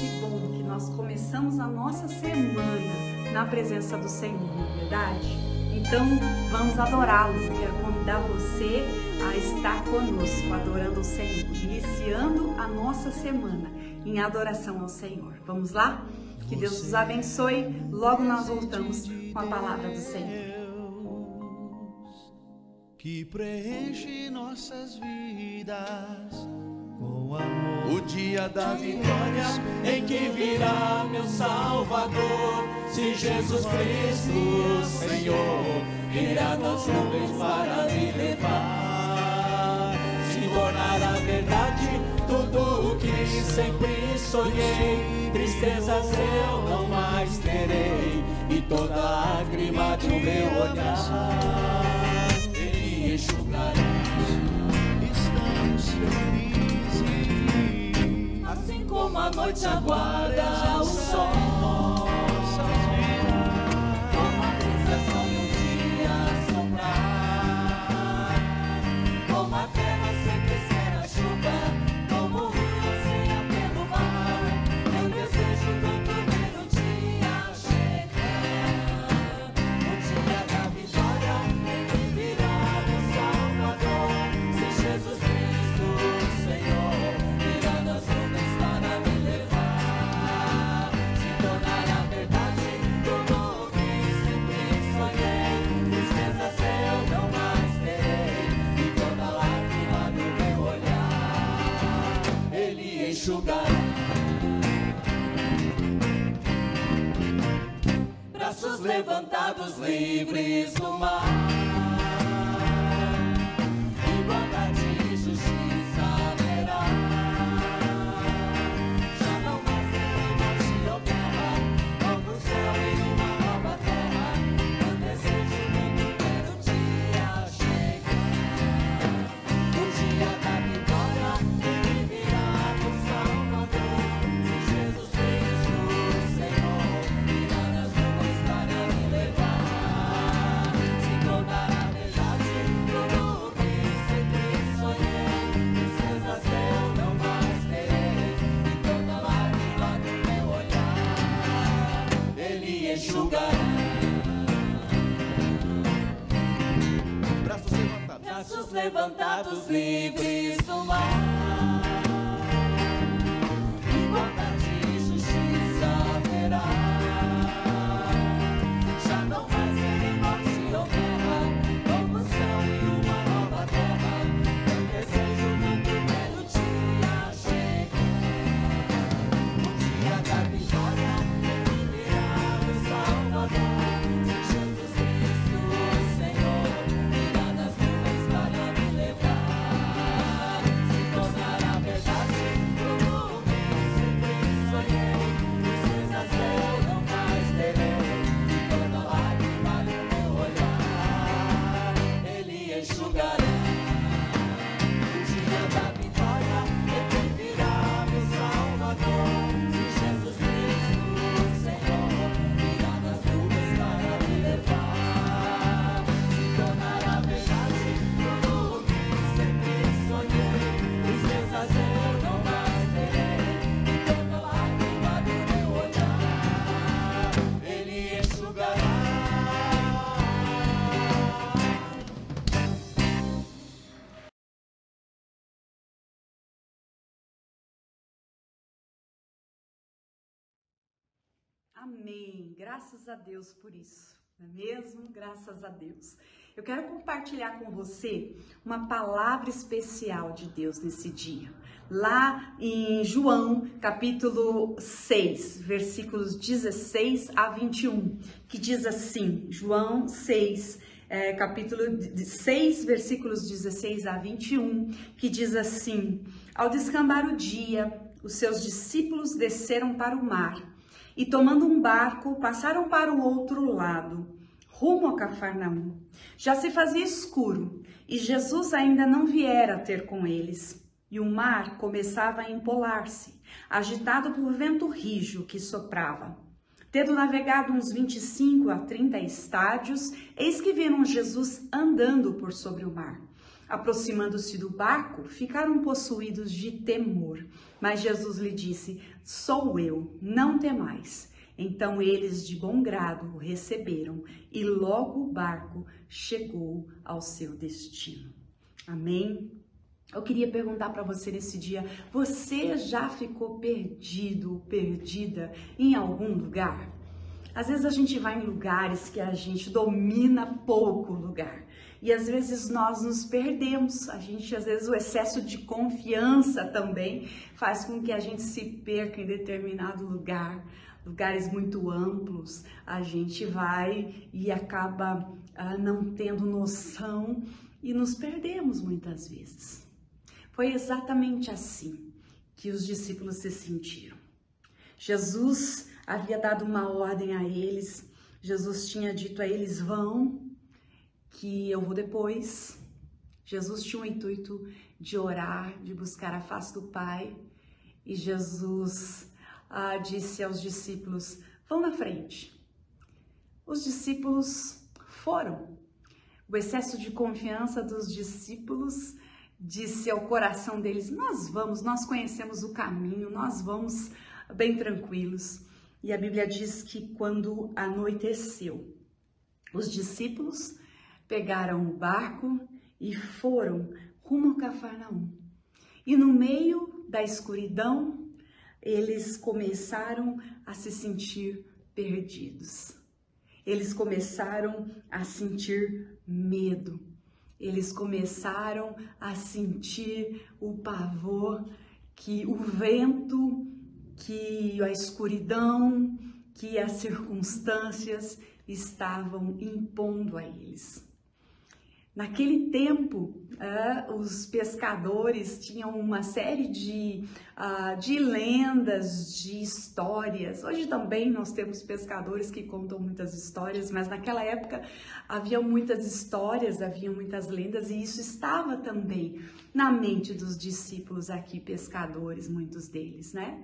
Que bom que nós começamos a nossa semana na presença do Senhor, não é verdade? Então vamos adorá-lo. Quero convidar você a estar conosco, adorando o Senhor, iniciando a nossa semana em adoração ao Senhor. Vamos lá? Que Deus nos abençoe. Logo nós voltamos com a palavra do Senhor. Que preenche nossas vidas com amor. O dia da vitória em que virá meu Salvador. Se Jesus Cristo, Senhor, virá nas nuvens para me levar, se tornará verdade tudo o que sempre sonhei. Tristezas eu não mais terei e toda lágrima do meu olhar Ele enxugará. Estamos felizes, assim como a noite aguarda o sol. Como a brisa sonha um dia soprar, como a terra sempre espera a chuva, como o rio anseia pelo mar. Eu desejo tanto ver o dia chegar, o dia da vitória em que virá meu Salvador. Se Jesus Cristo, Senhor, virá nas nuvens para me levar, se tornará verdade tudo o que sempre sonhei. Tristezas eu não mais terei e toda lágrima do meu olhar Ele enxugará. Braços levantados, livres no mar, igualdade e justiça haverá. Já não mais será morte ou guerra, novo céu e uma nova terra. Eu desejo muito ver o dia chegar, o dia da vitória em que virá meu Salvador. Se Jesus Cristo, Senhor, virá nas nuvens para me levar, se tornará verdade tudo o que sempre sonhei. Tristezas eu não mais terei e toda lágrima do meu olhar Ele enxugará. Braços levantados, livres no mar, igualdade e justiça haverá. Já não vai ser morte ou guerra, novo céu e uma nova terra. Eu desejo muito ver o dia chegar, o dia da vitória em que virá meu Salvador. Se Jesus Cristo, Senhor, virá nas nuvens para me levar, se tornará verdade tudo o que sempre sonhei. Tristezas eu não mais terei e toda lágrima do meu olhar Ele enxugará. O dia da vitória em que virá meu Salvador. Se Jesus Cristo, Senhor, virá nas nuvens para me levar, se tornará verdade tudo o que sempre sonhei. Tristezas eu não mais terei e toda lágrima do meu olhar Ele enxugará. Amém. Graças a Deus por isso, não é mesmo? Graças a Deus. Eu quero compartilhar com você uma palavra especial de Deus nesse dia. Lá em João, capítulo 6, versículos 16 a 21, que diz assim, João 6, capítulo 6, versículos 16 a 21, que diz assim: Ao descambar o dia, os seus discípulos desceram para o mar e, tomando um barco, passaram para o outro lado, rumo a Cafarnaum. Já se fazia escuro e Jesus ainda não viera ter com eles. E o mar começava a empolar-se, agitado por vento rijo que soprava. Tendo navegado uns 25 a 30 estádios, eis que viram Jesus andando por sobre o mar. Aproximando-se do barco, ficaram possuídos de temor. Mas Jesus lhe disse: sou eu, não temais. Então eles de bom grado o receberam e logo o barco chegou ao seu destino. Amém? Eu queria perguntar para você nesse dia: você já ficou perdido ou perdida em algum lugar? Às vezes a gente vai em lugares que a gente domina pouco o lugar. E às vezes nós nos perdemos. Às vezes o excesso de confiança também faz com que a gente se perca em determinado lugar. Lugares muito amplos, a gente vai e acaba não tendo noção e nos perdemos muitas vezes. Foi exatamente assim que os discípulos se sentiram. Jesus havia dado uma ordem a eles, Jesus tinha dito a eles: vão, que eu vou depois. Jesus tinha o intuito de orar, de buscar a face do Pai, e Jesus disse aos discípulos: vão na frente. Os discípulos foram. O excesso de confiança dos discípulos disse ao coração deles: nós vamos, nós conhecemos o caminho, nós vamos bem tranquilos. E a Bíblia diz que quando anoiteceu, os discípulos pegaram o barco e foram rumo a Cafarnaum. E no meio da escuridão, eles começaram a se sentir perdidos. Eles começaram a sentir medo. Eles começaram a sentir o pavor, que o vento, que a escuridão, que as circunstâncias estavam impondo a eles. Naquele tempo, os pescadores tinham uma série de lendas, de histórias. Hoje também nós temos pescadores que contam muitas histórias, mas naquela época havia muitas histórias, havia muitas lendas, e isso estava também na mente dos discípulos aqui, pescadores, muitos deles, né?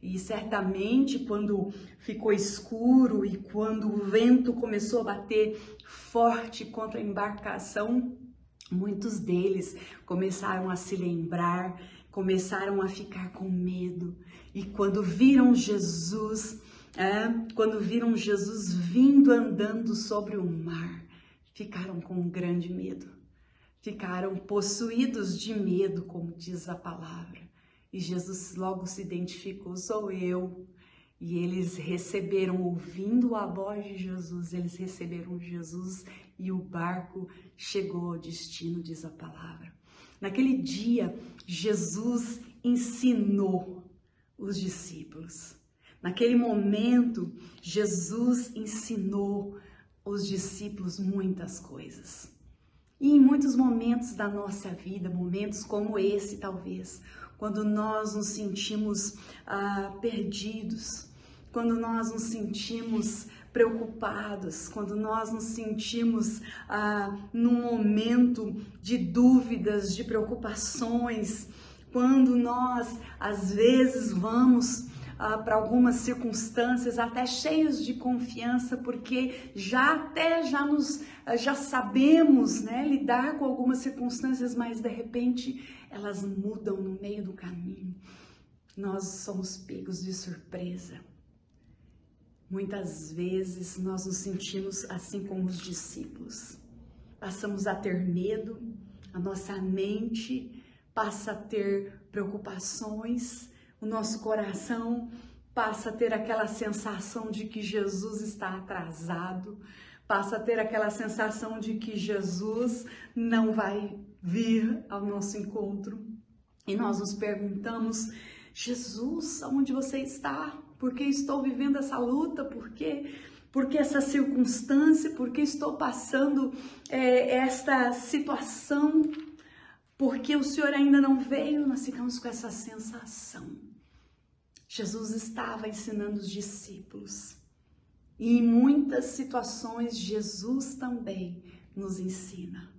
E certamente quando ficou escuro e quando o vento começou a bater forte contra a embarcação, muitos deles começaram a se lembrar, começaram a ficar com medo. E quando viram Jesus vindo andando sobre o mar, ficaram com um grande medo. Ficaram possuídos de medo, como diz a palavra. E Jesus logo se identificou: sou eu. E eles receberam, ouvindo a voz de Jesus, eles receberam Jesus e o barco chegou ao destino, diz a palavra. Naquele dia, Jesus ensinou os discípulos. Naquele momento, Jesus ensinou os discípulos muitas coisas. E em muitos momentos da nossa vida, momentos como esse talvez, quando nós nos sentimos perdidos, quando nós nos sentimos preocupados, quando nós nos sentimos num momento de dúvidas, de preocupações, quando nós às vezes vamos para algumas circunstâncias até cheios de confiança, porque já sabemos, né, lidar com algumas circunstâncias, mas de repente elas mudam no meio do caminho. Nós somos pegos de surpresa. Muitas vezes nós nos sentimos assim como os discípulos. Passamos a ter medo, a nossa mente passa a ter preocupações, o nosso coração passa a ter aquela sensação de que Jesus está atrasado, passa a ter aquela sensação de que Jesus não vai vir ao nosso encontro. E nós nos perguntamos: Jesus, aonde você está? Por que estou vivendo essa luta? Por que essa circunstância? Por que estou passando esta situação? Por que o Senhor ainda não veio? Nós ficamos com essa sensação. Jesus estava ensinando os discípulos. E em muitas situações, Jesus também nos ensina.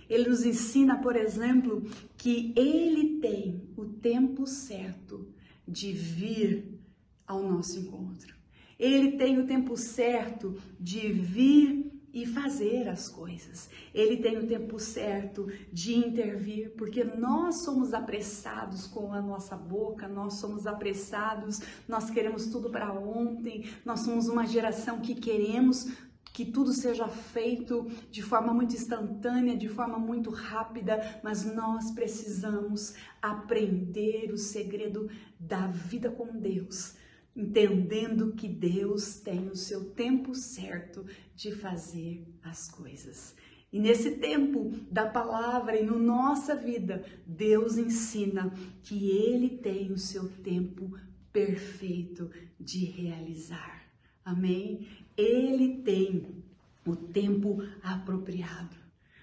Ele nos ensina, por exemplo, que Ele tem o tempo certo de vir ao nosso encontro. Ele tem o tempo certo de vir e fazer as coisas. Ele tem o tempo certo de intervir, porque nós somos apressados com a nossa boca, nós somos apressados, nós queremos tudo para ontem, nós somos uma geração que queremos que tudo seja feito de forma muito instantânea, de forma muito rápida, mas nós precisamos aprender o segredo da vida com Deus, entendendo que Deus tem o seu tempo certo de fazer as coisas. E nesse tempo da palavra e na nossa vida, Deus ensina que Ele tem o seu tempo perfeito de realizar. Amém? Ele tem o tempo apropriado.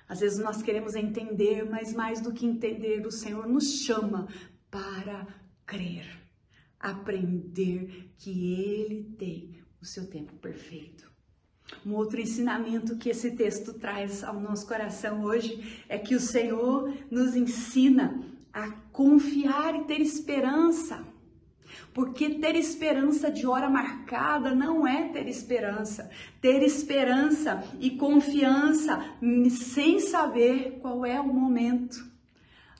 Às vezes nós queremos entender, mas mais do que entender, o Senhor nos chama para crer. Aprender que Ele tem o seu tempo perfeito. Um outro ensinamento que esse texto traz ao nosso coração hoje é que o Senhor nos ensina a confiar e ter esperança. Porque ter esperança de hora marcada não é ter esperança. Ter esperança e confiança sem saber qual é o momento.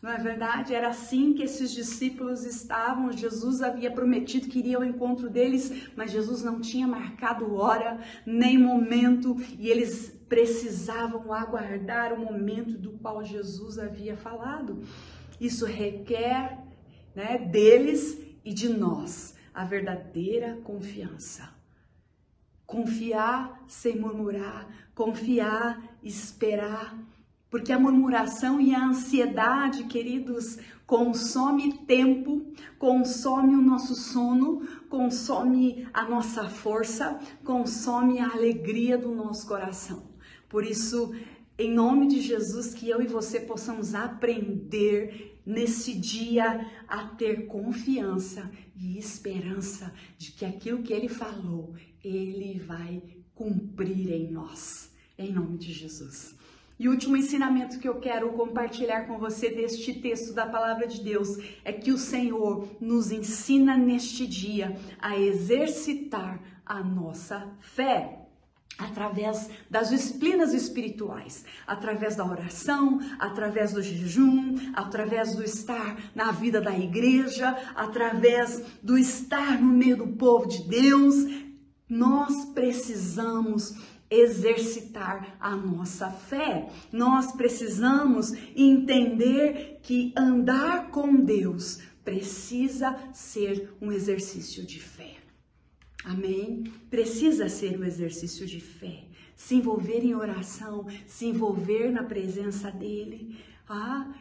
Não é verdade? Era assim que esses discípulos estavam. Jesus havia prometido que iria ao encontro deles, mas Jesus não tinha marcado hora nem momento, e eles precisavam aguardar o momento do qual Jesus havia falado. Isso requer, deles e de nós a verdadeira confiança. Confiar sem murmurar, confiar, esperar. Porque a murmuração e a ansiedade, queridos, consome tempo, consome o nosso sono, consome a nossa força, consome a alegria do nosso coração. Por isso, em nome de Jesus, que eu e você possamos aprender nesse dia a ter confiança e esperança de que aquilo que Ele falou, Ele vai cumprir em nós. Em nome de Jesus. E o último ensinamento que eu quero compartilhar com você deste texto da Palavra de Deus é que o Senhor nos ensina neste dia a exercitar a nossa fé através das disciplinas espirituais, através da oração, através do jejum, através do estar na vida da igreja, através do estar no meio do povo de Deus. Nós precisamos exercitar a nossa fé. Nós precisamos entender que andar com Deus precisa ser um exercício de fé. Amém? Precisa ser um exercício de fé. Se envolver em oração, se envolver na presença dEle.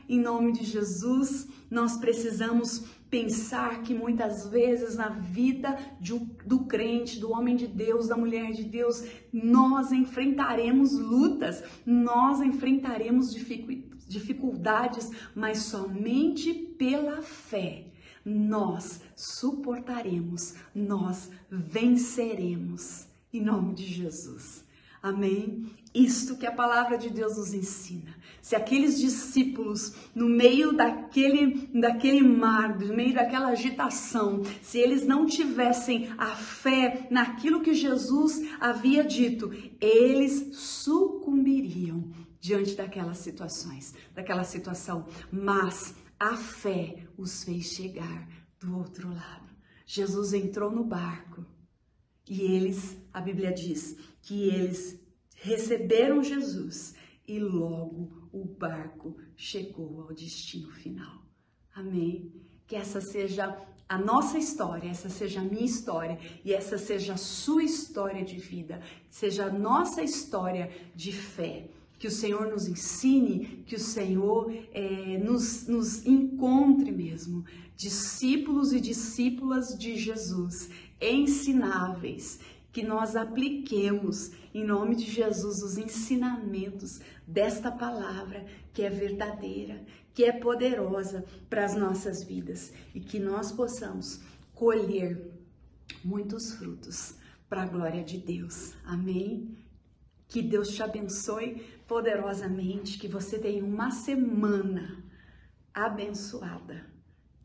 Em nome de Jesus, nós precisamos pensar que muitas vezes na vida do crente, do homem de Deus, da mulher de Deus, nós enfrentaremos lutas, nós enfrentaremos dificuldades, mas somente pela fé nós suportaremos, nós venceremos, em nome de Jesus. Amém? Isto que a palavra de Deus nos ensina. Se aqueles discípulos, no meio daquele mar, no meio daquela agitação, se eles não tivessem a fé naquilo que Jesus havia dito, eles sucumbiriam diante daquela situação. Mas a fé os fez chegar do outro lado. Jesus entrou no barco e eles, a Bíblia diz, que eles receberam Jesus e logo o barco chegou ao destino final. Amém? Que essa seja a nossa história, essa seja a minha história e essa seja a sua história de vida, seja a nossa história de fé. Que o Senhor nos ensine, que o Senhor nos encontre mesmo, discípulos e discípulas de Jesus, ensináveis, que nós apliquemos em nome de Jesus os ensinamentos desta palavra que é verdadeira, que é poderosa para as nossas vidas e que nós possamos colher muitos frutos para a glória de Deus. Amém? Que Deus te abençoe poderosamente, que você tenha uma semana abençoada,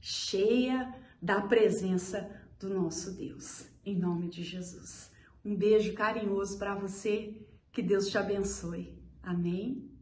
cheia da presença do nosso Deus, em nome de Jesus. Um beijo carinhoso para você Que Deus te abençoe. Amém?